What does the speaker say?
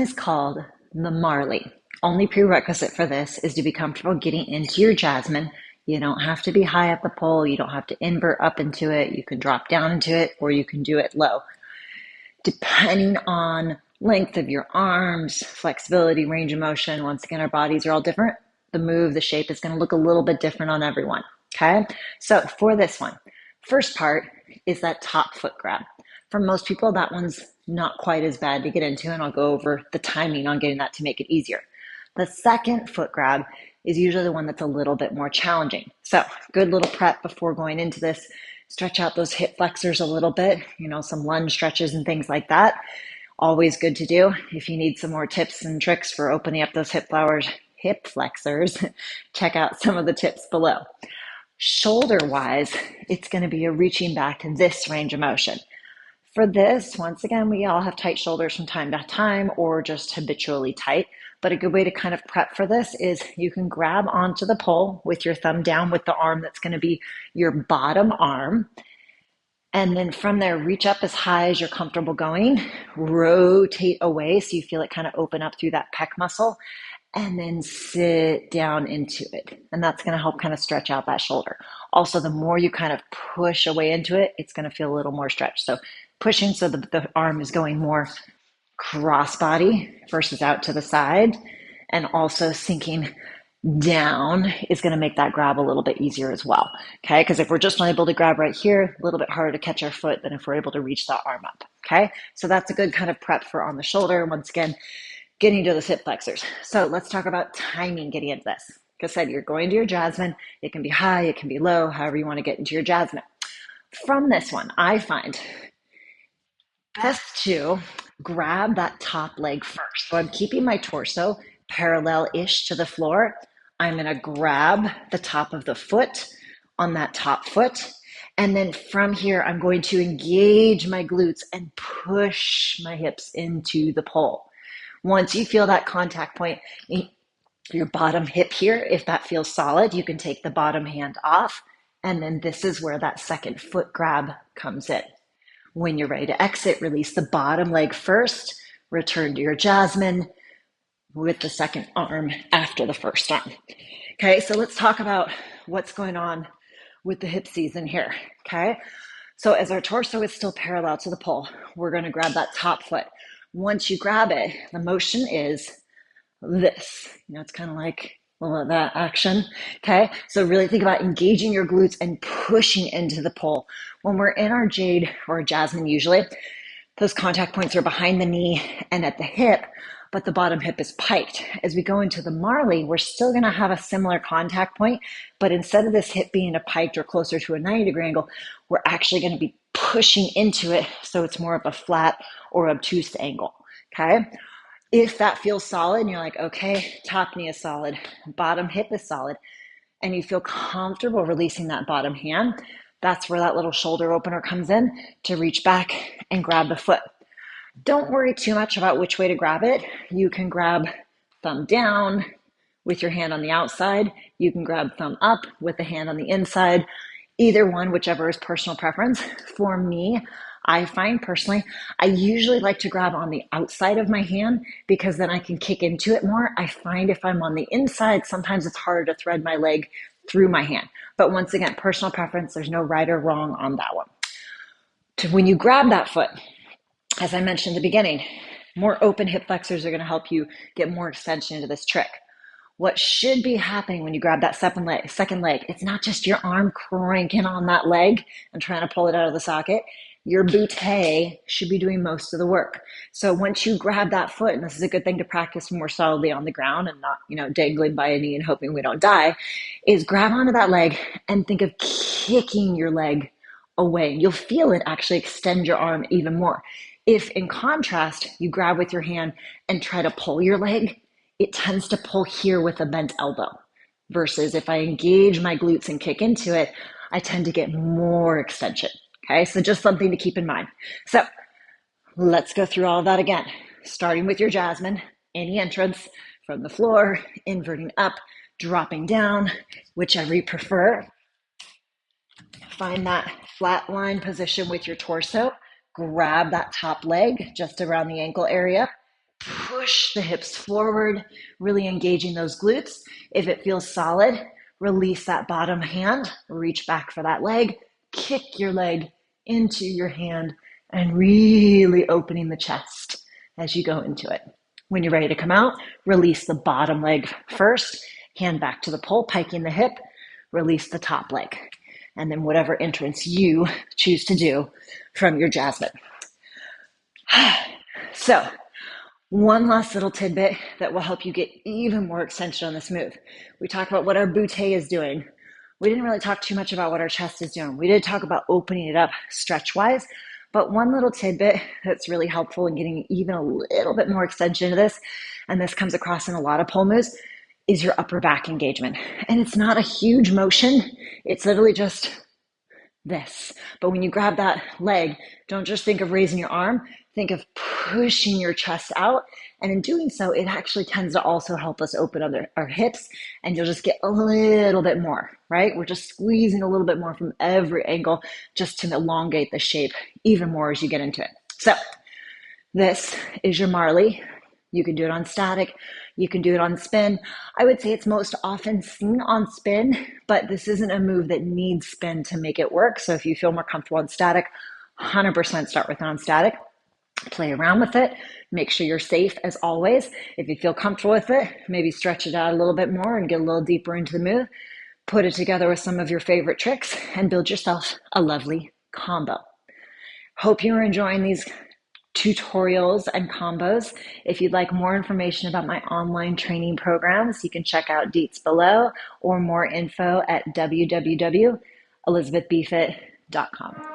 one is called the Marley. Only prerequisite for this is to be comfortable getting into your Jasmine. You don't have to be high at the pole. You don't have to invert up into it. You can drop down into it, or you can do it low. Depending on length of your arms, flexibility, range of motion, once again, our bodies are all different. The move, the shape is going to look a little bit different on everyone. Okay, so for this one, first part is that top foot grab. For most people, that one's not quite as bad to get into, and I'll go over the timing on getting that to make it easier. The second foot grab is usually the one that's a little bit more challenging. So good little prep before going into this. Stretch out those hip flexors a little bit, some lunge stretches and things like that. Always good to do. If you need some more tips and tricks for opening up those hip flexors, check out some of the tips below. Shoulder wise, it's going to be a reaching back to this range of motion. For this, once again, we all have tight shoulders from time to time or just habitually tight. But a good way to kind of prep for this is you can grab onto the pole with your thumb down with the arm that's going to be your bottom arm. And then from there, reach up as high as you're comfortable going, rotate away so you feel it kind of open up through that pec muscle, and then sit down into it. And that's going to help kind of stretch out that shoulder. Also, the more you kind of push away into it, it's going to feel a little more stretched. So pushing so the arm is going more crossbody versus out to the side, and also sinking down is going to make that grab a little bit easier as well. Okay, because if we're just not able to grab right here, a little bit harder to catch our foot than if we're able to reach that arm up. Okay, so that's a good kind of prep for on the shoulder. Once again, getting to those hip flexors. So let's talk about timing getting into this. Like I said, you're going to your Jasmine. It can be high, it can be low, however you want to get into your Jasmine. From this one, I find best to grab that top leg first. So I'm keeping my torso parallel-ish to the floor. I'm going to grab the top of the foot on that top foot. And then from here, I'm going to engage my glutes and push my hips into the pole. Once you feel that contact point, your bottom hip here, if that feels solid, you can take the bottom hand off. And then this is where that second foot grab comes in. When you're ready to exit, release the bottom leg first, return to your Jasmine with the second arm after the first arm. Okay, so let's talk about what's going on with the hip season here. Okay, so as our torso is still parallel to the pole, we're going to grab that top foot. Once you grab it, the motion is this. It's kind of like a little of that action. Okay, so really think about engaging your glutes and pushing into the pole. When we're in our jade or Jasmine, usually those contact points are behind the knee and at the hip, but the bottom hip is piked. As we go into the Marley, we're still going to have a similar contact point, but instead of this hip being a piked or closer to a 90-degree angle, we're actually going to be pushing into it, so it's more of a flat or obtuse angle. Okay, if that feels solid and you're like, okay, top knee is solid, bottom hip is solid, and you feel comfortable releasing that bottom hand, that's where that little shoulder opener comes in to reach back and grab the foot. Don't worry too much about which way to grab it. You can grab thumb down with your hand on the outside. You can grab thumb up with the hand on the inside. Either one, whichever is personal preference. For me, I find personally, I usually like to grab on the outside of my hand because then I can kick into it more. I find if I'm on the inside, sometimes it's harder to thread my leg through my hand. But once again, personal preference, there's no right or wrong on that one. When you grab that foot, as I mentioned in the beginning, more open hip flexors are going to help you get more extension into this trick. What should be happening when you grab that second leg, it's not just your arm cranking on that leg and trying to pull it out of the socket. Your bootay should be doing most of the work. So once you grab that foot, and this is a good thing to practice more solidly on the ground and not, dangling by a knee and hoping we don't die, is grab onto that leg and think of kicking your leg away. You'll feel it actually extend your arm even more. If in contrast, you grab with your hand and try to pull your leg, it tends to pull here with a bent elbow. Versus if I engage my glutes and kick into it, I tend to get more extension. Okay, so just something to keep in mind. So let's go through all of that again. Starting with your Jasmine, any entrance from the floor, inverting up, dropping down, whichever you prefer. Find that flat line position with your torso. Grab that top leg just around the ankle area. push the hips forward, really engaging those glutes. If it feels solid, release that bottom hand, reach back for that leg, kick your leg into your hand, and really opening the chest as you go into it. When you're ready to come out, release the bottom leg first, hand back to the pole, piking the hip, release the top leg, and then whatever entrance you choose to do from your Jasmine. So, one last little tidbit that will help you get even more extension on this move. We talked about what our butte is doing. We didn't really talk too much about what our chest is doing. We did talk about opening it up stretch-wise, but one little tidbit that's really helpful in getting even a little bit more extension to this, and this comes across in a lot of pole moves, is your upper back engagement. And it's not a huge motion. It's literally just this. But when you grab that leg, don't just think of raising your arm, think of pushing your chest out. And in doing so, it actually tends to also help us open up our hips, and you'll just get a little bit more, right? We're just squeezing a little bit more from every angle just to elongate the shape even more as you get into it. So this is your Marley. You can do it on static. You can do it on spin. I would say it's most often seen on spin, but this isn't a move that needs spin to make it work. So if you feel more comfortable on static, 100% start with on static. Play around with it. Make sure you're safe as always. If you feel comfortable with it, maybe stretch it out a little bit more and get a little deeper into the move. Put it together with some of your favorite tricks and build yourself a lovely combo. Hope you're enjoying these tutorials and combos. If you'd like more information about my online training programs, you can check out deets below or more info at www.ElizabethBfit.com.